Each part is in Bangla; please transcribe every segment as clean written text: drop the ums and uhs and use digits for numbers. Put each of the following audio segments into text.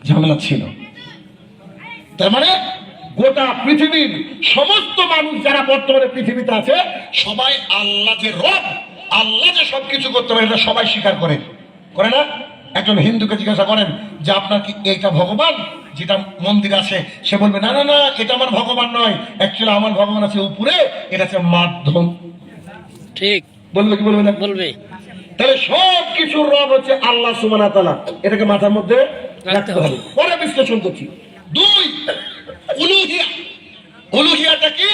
ঝামেলা ছিল। তার মানে গোটা পৃথিবীর সমস্ত মানুষ যারা বর্তমানে পৃথিবীতে আছে সবাই আল্লাহ যে রব, আল্লাহ যে সবকিছু করতে পারে এটা সবাই স্বীকার করে না? একজন হিন্দুকে জিজ্ঞাসা করেন যে আপনার কি এইটা ভগবান যেটা মন্দির আছে, সে বলবে না না না এটা আমার ভগবান নয়, অ্যাকচুয়ালি আমার ভগবান আছে উপরে, এটা হচ্ছে মাধ্যম। ঠিক বলবে কি বলবে না? বলবে। তাহলে সব কিছুর রব হচ্ছে আল্লাহ সুবহানাহু ওয়া তাআলা, এটাকে মাথার মধ্যে রাখতে হবে। পরে বিশ্লেষণ করছি। 2 উলুহিয়া। উলুহিয়াটা কি?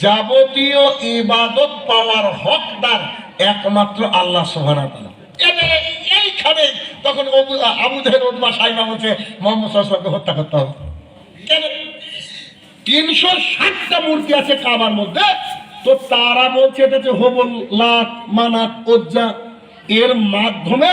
যাবতীয় ইবাদত পাওয়ার হকদার একমাত্র আল্লাহ সুবহানাহু ওয়া তাআলা। এইখানে তখন আবু জাহেল উতবা সাইবা বলছে মুহাম্মদ সাল্লাল্লাহু আলাইহি ওয়াসাল্লামকে হত্যা করতে হবে। কেন? 360টা মূর্তি আছে কাবার মধ্যে, তো তারা বলছে এটা হচ্ছে হবল, লাত, মানাত, উজ্জা, এর মাধ্যমে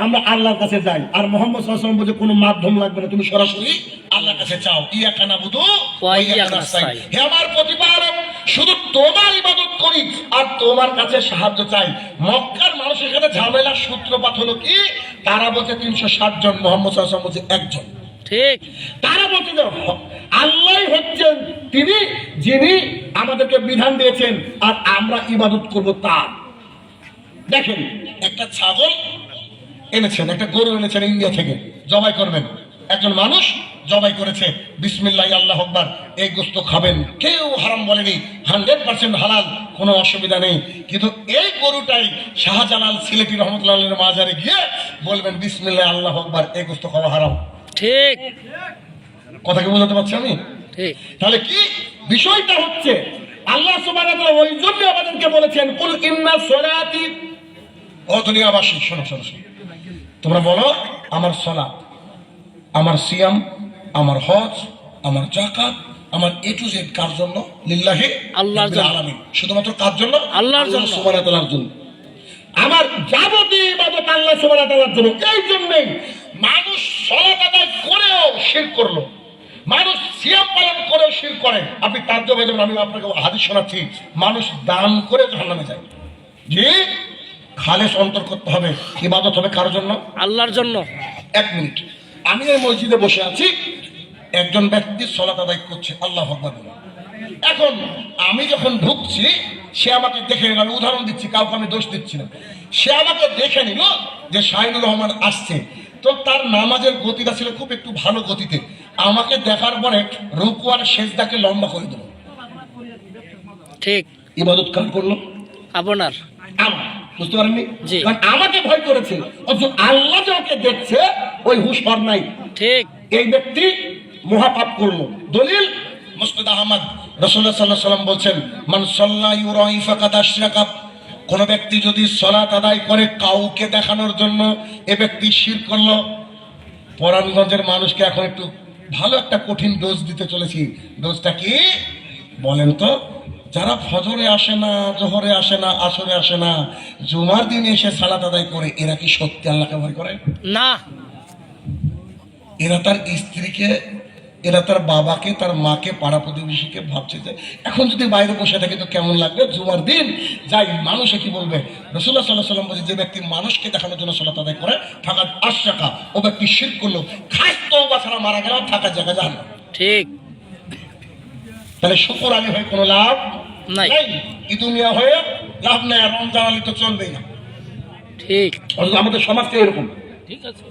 আমরা আল্লাহর কাছে যাই। আর মুহাম্মদ সাল্লাল্লাহু আলাইহি ওয়াসাল্লাম বলছে কোনো মাধ্যম লাগবে না, তুমি সরাসরি আল্লাহর কাছে চাও। ইয়াকা নাবুদু ওয়া ইয়াকা নাস্তাইন। হে আমার প্রতিপালক, শুধু তোমার ইবাদত করি আর তোমার কাছে সাহায্য চাই। মক্কার মানুষের সাথে ঝামেলার সূত্রপাত হলো কি? তারা বলছে 360 জন, মুহাম্মদ সাল্লাল্লাহু আলাইহি ওয়াসাল্লাম বলছে একজন। ঠিক। তারা বলছে যে আল্লাহ হচ্ছেন তিনি যিনি আমাদেরকে বিধান দিয়েছেন আর আমরা ইবাদত করব তার। দেখেন, একটা ছাগল এনেছেন, একটা গরু এনেছেন ইন্ডিয়া থেকে, জবাই করবেন। একজন মানুষ জবাই করেছে, বিসমিল্লাহ আল্লাহু আকবার, এই গোশত খাবেন, কেউ হারাম বলেনি, 100% হালাল, কোনো অসুবিধা নেই। কিন্তু এই গরুটাই শাহজালাল সিলেটি রহমতুল্লাহ আলাইহির মাজারে গিয়ে বলবেন বিসমিল্লাহ আল্লাহু আকবার, এই গোশত খাওয়া হারাম। ঠিক। কথা কি বোঝাতে পারছি আমি? ঠিক। তাহলে কি বিষয়টা হচ্ছে, আল্লাহ সুবহানাহু ওয়া তাআলা ওই জন্য আমাদেরকে বলেছেন কুল ইন্না সলাতি। ও দুনিয়াবাসী শোনো শোনো শোনো, তোমরা বলো আমার সালাত, আমার সিয়াম, আমার হজ, আমার যাকাত, আমার এ টু জেড কার জন্য? লিল্লাহি আল্লাহর জন্য। আলামিন। শুধুমাত্র কার জন্য? আল্লাহর জন্য। আল্লাহ সুবহানাহু ওয়া তাআলার জন্য। আমার যাবতীয় ইবাদত আল্লাহ সুবহানাহু ওয়া তাআলার জন্য। এই জন্যই মানুষ সালাত আদায় করেও শিরক করলো, মানুষ সিয়াম পালন করেও শিরক করে। আপনি তাজ্জব, আমি আপনাকে হাদিস শোনাচ্ছি, মানুষ দান করে জাহান্নামে যায়। জি, খালেস অন্তর করতে হবে, ইবাদত হবে কার জন্য? আল্লাহর জন্য। 1 মিনিট, আমি এই মসজিদে বসে আছি, একজন ব্যক্তি সালাত আদায় করছে, আল্লাহু আকবার। এখন আমি যখন ঢুকছি, সে আমাকে দেখে নিল, আমি উদাহরণ দিচ্ছি, কাউকে আমি দোষ দিচ্ছি না, সে আমাকে দেখে নিল যে শাহিনুর রহমান আসছে, তো তার নামাজের গতিটা ছিল খুব একটু ভালো গতিতে, আমাকে দেখার পরে রুকু আর সেজদাকে লম্বা করে দিল। ঠিক। ইবাদত কার করলো? আপনার। আমার। বুঝতে পারেননি? জি। কারণ আমাকে ভয় করেছে, অথচ আল্লাহ যাকে দেখছে ওই হুঁশ হর নাই। ঠিক। এই ব্যক্তি মহাপাপ করলো। দলিল মুসনাদ আহমদ, রাসূলুল্লাহ সাল্লাল্লাহু আলাইহি ওয়াসাল্লাম বলছেন মান সাল্লা ইউরাই ফাকাদ আশরাকা। কোন ব্যক্তি যদি সালাত আদায় করে কাউকে দেখানোর জন্য, এ ব্যক্তি শিরক করলো। পরাণগঞ্জের মানুষকে এখন একটু ভালো একটা কঠিন ডোজ দিতে চলেছি। ডোজটা কি বলেন তো? যারা ফজরে আসে না, জোহরে আসে না, আসরে আসে না, জুমার দিনে এসে সালাত আদায় করে, এরা কি সত্যি আল্লাহকে ভয় করে? না। এরা তার স্ত্রীকে, এরা তার বাবাকে, তার মাকে, পাড়া প্রতিবেশীকে ভাবছে যে এখন যদি বাইরে বসে থাকে তো কেমন লাগবে, জুমার দিন যাই, মানুষে কি বলবে? রাসূলুল্লাহ সাল্লাল্লাহু আলাইহি ওয়াসাল্লাম বলে যে ব্যক্তি মানুষকে দেখানোর জন্য সালাত আদায় করে ফাকাদ আশরাকা, ও ব্যক্তি শিরক করলো, খাস তওবা ছাড়া মারা গেল, থাকার জায়গা জাহান্নাম। ঠিক। তাহলে শুকর আলী হয়ে কোনো লাভ নাই। এই দুনিয়া হয়ে লাভ নাই, আর রমজান আলী তো চলবেই না। ঠিক। অথচ আমাদের সমাজটা এরকম। ঠিক আছে।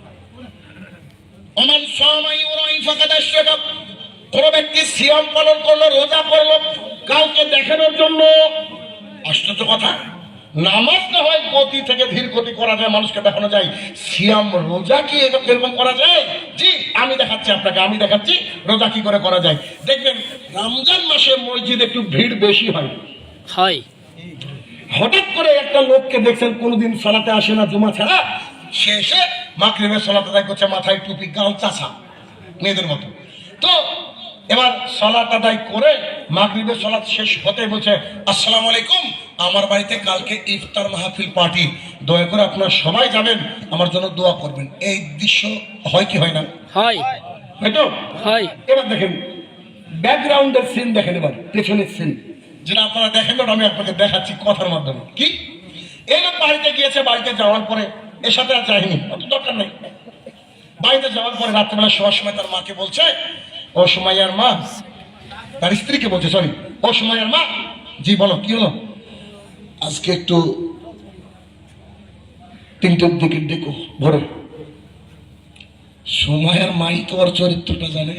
ওমান সামা ইউরাই ফাকাদ আশরাকা, কোন ব্যক্তি সিয়াম পালন করলো, রোজা করলো কাউকে দেখানোর জন্য। আশ্চর্য কথা, নামাজ না হয় গতি থেকে ধীর গতি করা যায়, মানুষকে দেখানো যায়, সিয়াম রোজা কি এরকম করা যায়? জি, আমি দেখাচ্ছি আপনাকে, আমি দেখাচ্ছি রোজা কি করে করা যায়। দেখবেন রমজান মাসে মসজিদে একটু ভিড় বেশি হয়। হয়। হঠাৎ করে একটা লোককে দেখছেন কোনোদিন সালাতে আসে না জুমা ছাড়া, সে এসে মাগরিবের সালাত আদায় করছে, মাথায় টুপি, গাল চাষা, মেয়েদের মতো। তো এবার সালাত আদায় করে মাগরিবের সালাত শেষ হতে বলছে আসসালামু আলাইকুম, আমার বাড়িতে কালকে ইফতার মাহফিল পার্টি, দয়া করে আপনারা সবাই যাবেন, আমার জন্য দোয়া করবেন। এই দৃশ্য হয় কি হয় না? হয়। হয়তো হয়। এবার দেখেন ব্যাকগ্রাউন্ডের সিন, দেখেন এবার পেছনের সিন, যেটা আপনারা দেখেন না, আমি আপনাকে দেখাচ্ছি কথার মাধ্যমে। কি এই লোক বাড়িতে গিয়েছে, বাড়িতে যাওয়ার পরে এর সাথে আর যায়নি, অত দরকার নেই। বাড়িতে যাওয়ার পরে রাত্রেবেলা শোয়ার সময় তার মাকে বলছে, ও সুমাইয়ার মা, তার স্ত্রীকে বলছে, সরি, ও সুমাইয়ার মা, জি বলো কি হলো? আজকে একটু 3টের দিকে দেখো ভোরে। সুমাইয়ার মাই তোমার চরিত্রটা জানে,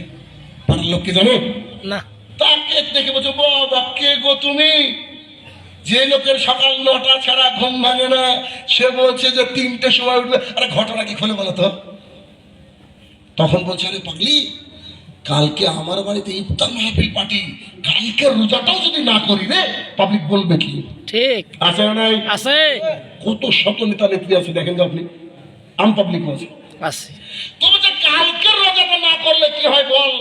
পাড়ার লোককে জানে না। তাকে দেখে বলছো, বাবা কে গো তুমি? যে লোকের সকাল 9টা ছাড়া ঘুম ভাঙে না, সে বলছে যে 3টের সময় উঠবে। আরে ঘটনা কি খুলে বলো তো। তখন বলছে, আরে পাগলি, কালকে আমার বাড়িতে ইফতার মাহফিল পার্টি, কালকে রোজাটাও যদি না করি রে, পাবলিক বলবে কি? ঠিক আছে না নাই? আছে কত শত নেতা নেত্রী আছে দেখেন তো আপনি, আম পাবলিক আছে। আছে। তুমি যে কালকে রোজাটা না করলে কি হয় বল?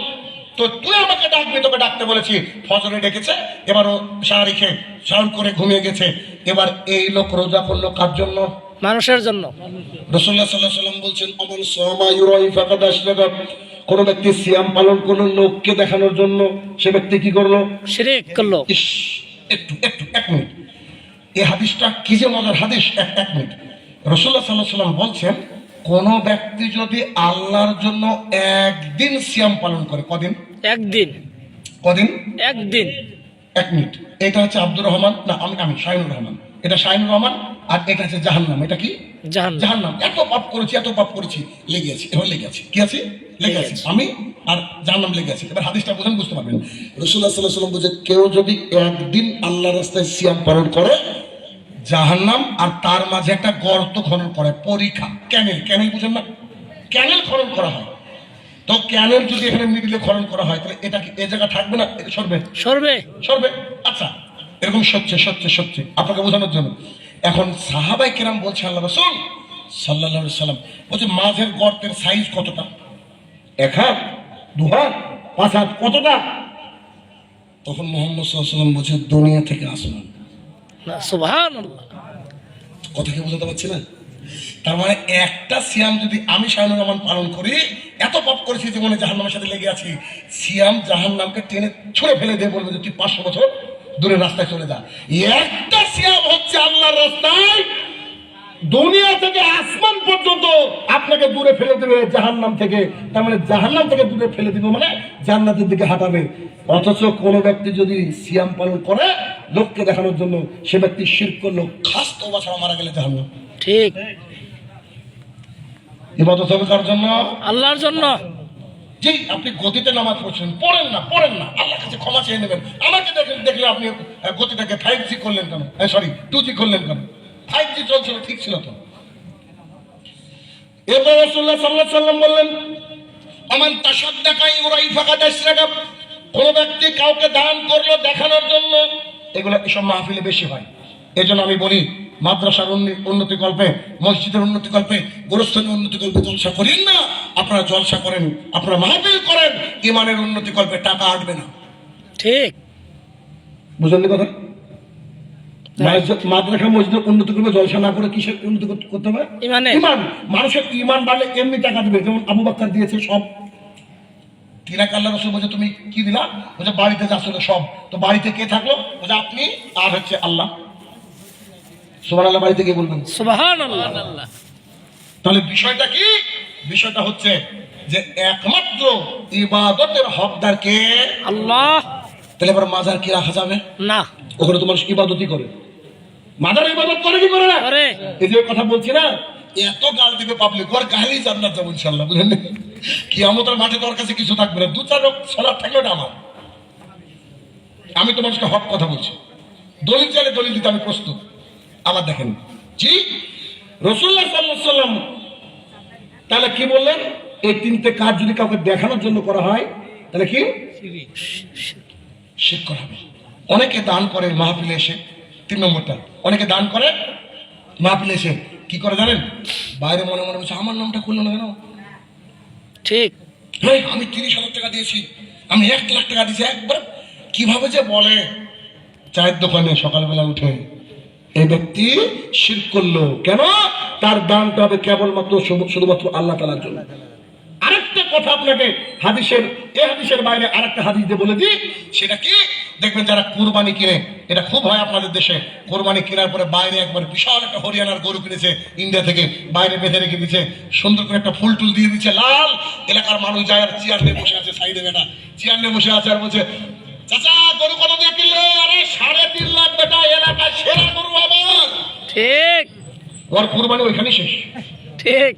তো তুই আমাকে ডাকবি, তোকে ডাকতে বলেছি, ফজরে ডেকেছে, এবার ও সাহারি খেয়ে সাউন্ড করে ঘুমিয়ে গেছে। এবার এই লোক রোজা করলো কার জন্য? মানুষের জন্য। রাসূলুল্লাহ সাল্লাল্লাহু আলাইহি ওয়াসাল্লাম বলছেন, অমন সামা ইউরাই ফাকাদ আশরাকা, কোন ব্যক্তি সিয়াম পালন করলো লোককে দেখানোর জন্য, সে ব্যক্তি কি করলো? শিরক করলো। ইস, এক মিনিট, এই হাদিসটা কি যে মজার হাদিস। এক মিনিট, রাসূলুল্লাহ সাল্লাল্লাহু আলাইহি ওয়াসাল্লাম বলছেন, কোন ব্যক্তি যদি আল্লাহর জন্য একদিন সিয়াম পালন করে, কদিন? একদিন। কদিন? একদিন। 1 মিনিট, এটা হচ্ছে আব্দুর রহমান, না আমি শাহিনুর রহমান, এটা শাহিনুর রহমান, আর এটা হচ্ছে জাহান্নাম। এটা কি? জাহান্নাম। জাহান্নাম। এত পাপ করেছি, লেগে আছে, এবার লেগে আছে, কি আছে? লেগে আছে, আমি আর জাহান্নাম লেগে আছে। এবার হাদিসটা বুঝেন, বুঝতে পারবেন। রাসূলুল্লাহ সাল্লাল্লাহু আলাইহি ওয়াসাল্লাম বলেছে, কেউ যদি একদিন আল্লাহর রাস্তায় সিয়াম পালন করে, জাহান্নাম আর তার মাঝে একটা গর্ত খনন করে, পরীক্ষা, ক্যানেল বুঝেন না? ক্যানেল খনন করা হয়। তো ক্যানেল যদি এখানে মিডিলে খনন করা হয়, তাহলে এটা কি এই জায়গা থাকবে না? সরবে। আচ্ছা, এরকম সচ্ছে আপনাকে বোঝানোর জন্য। এখন সাহাবাই কেরাম বলছে, আল্লাহ রাসূল সাল্লাল্লাহু আলাইহি সাল্লাম বলছে, মাঝের গর্তের সাইজ কতটা? 1 হাত, 2 হাত, 5 হাত, কতটা? তখন মুহাম্মদ সাল্লাল্লাহু আলাইহি সাল্লাম বলছে, দুনিয়া থেকে আসমান। সুবহানাল্লাহ। কথা কি বুঝতে পারছি না? তার মানে একটা সিয়াম যদি আমি শাহিনুর রহমান পালন করি, এত পাপ করেছি জীবনে, জাহান্নামের সাথে লেগে আছি, সিয়াম জাহান্নামকে টেনে ছুঁড়ে ফেলে দিয়ে বলবে যে তুই 500 বছর দূরের রাস্তায় চলে যা। একটা সিয়াম হচ্ছে আল্লাহর রাস্তায়, দুনিয়া থেকে আসমান পর্যন্ত আপনাকে দূরে ফেলে দেবে জাহান্নাম থেকে। তার মানে জাহান্নাম থেকে দূরে ফেলে দিবে মানে জান্নাতের দিকে হাঁটাবে। অথচ কোন ব্যক্তি যদি সিয়াম পালন করে লোককে দেখানোর জন্য, সে ব্যক্তি শিরক করলো, খাস তওবা ছাড়া মারা গেলে জাহান্নাম। ঠিক। ইবাদত হবে কার জন্য? আল্লাহর জন্য। জি, আপনি গতিতে নামাজ পড়ছেন, পড়েন না, আল্লাহর কাছে ক্ষমা চেয়ে নেবেন। আমাকে দেখলে আপনি গতিটাকে 5G করলেন কেন? সরি, 2G করলেন কেন? 5G চলছিল, ঠিক ছিল তো। এরপর রাসূলুল্লাহ সাল্লাল্লাহু আলাইহি ওয়াসাল্লাম বললেন, আমান তাসাদ্দাকা ইউরাই ফাকাদ আশরাকা, কোন ব্যক্তি কাউকে দান করলো দেখানোর জন্য, এগুলো এসব মাহফিলে বেশি হয়। এজন্য আমি বলি, মাদ্রাসার উন্নতি কল্পে, মসজিদের উন্নতি কল্পে, গোরস্থানের উন্নতি কল্পে জলসা করেন না। আপনারা জলসা করেন, আপনারা মাহফিল করেন, ইমানের উন্নতি কল্পে টাকা আসবে না। ঠিক। বুঝলেন কথা? মাদ্রাসা মসজিদের উন্নতি করবে, জলসা না করে কিসের উন্নতি করতে হবে? ইমান। মানুষের ইমান বাড়লে এমনি টাকা দেবে, যেমন আবু বকর দিয়েছে সব। তিনাকে আল্লাহ রাসূল বলছে, তুমি কি দিলা? বলছে, বাড়িতে যা ছিল সব। তো বাড়িতে কে থাকলো? বলছে, আপনি আর হচ্ছে আল্লাহ। সুবহানাল্লাহ, বাড়িতে গিয়ে বলবেন সুবহানাল্লাহ। তাহলে বিষয়টা কি? বিষয়টা হচ্ছে যে একমাত্র ইবাদতের হকদার কে? আল্লাহ। তাহলে এবার মাজার কি রাখা যাবে না? ওখানে তো মানুষ ইবাদতই করে। মাজার ইবাদত করে কি করে না? এই যে কথা বলছি না, এত গাল দিবে পাবলিক, ওর গালি জান্নাত যাবো ইনশাআল্লাহ। বুঝলেন? কিয়ামতের মাঠে তোর কাছে কিছু থাকবে না, 2-4 সালাত থাকলে ওটা আমার। আমি তো মানুষকে হক কথা বলছি, দলিল চাইলে দলিল দিতে আমি প্রস্তুত। আবার দেখেন, জি, রাসূলুল্লাহ সাল্লাল্লাহু আলাইহি ওয়াসাল্লাম তাহলে কি বললেন? এই 3টে কাজ যদি কাউকে দেখানোর জন্য করা হয়, তাহলে কি? শিরক করা হবে। অনেকে দান করে মাহফিলে এসে, 3 নম্বরটা, অনেকে দান করে মাহফিলে এসে কি করে জানেন? বাইরে মনে মনে বলছে, আমার নামটা খুললো না কেন? ঠিক। আমি 30,000 টাকা দিয়েছি, আমি 1 লাখ টাকা দিয়েছি। একবার কিভাবে যে বলে, চায়ের দোকানে সকালবেলা উঠে, এই ব্যক্তি শিরক করলো। কেন? তার দানটা হবে কেবলমাত্র শুধুমাত্র আল্লাহ তাআলার জন্য। আরেকটা কথা আপনাকে হাদিসের বাইরে আরেকটা হাদিস দিয়ে বলে দিই, সেটা কি? দেখবেন যারা কুরবানি কিনে, এটা খুব হয় আপনাদের দেশে, কোরবানি কেনার পরে বাইরে একবার বিশাল একটা হরিয়ানার গরু কিনেছে ইন্ডিয়া থেকে, বাইরে বেঁধে রেখে দিচ্ছে, সুন্দর করে একটা ফুল টুল দিয়ে দিচ্ছে লাল। এলাকার মানুষ যায় আর চেয়ার নিয়ে বসে আছে, সাইডে বেটা চেয়ার নিয়ে বসে আছে আর বলছে, চাচা গরু কত দিয়ে কিনলে? আরে 3.5 লাখ বেটা, এলাকার সেরা গরু আমার। ঠিক ওর কুরবানি ওইখানে শেষ। ঠিক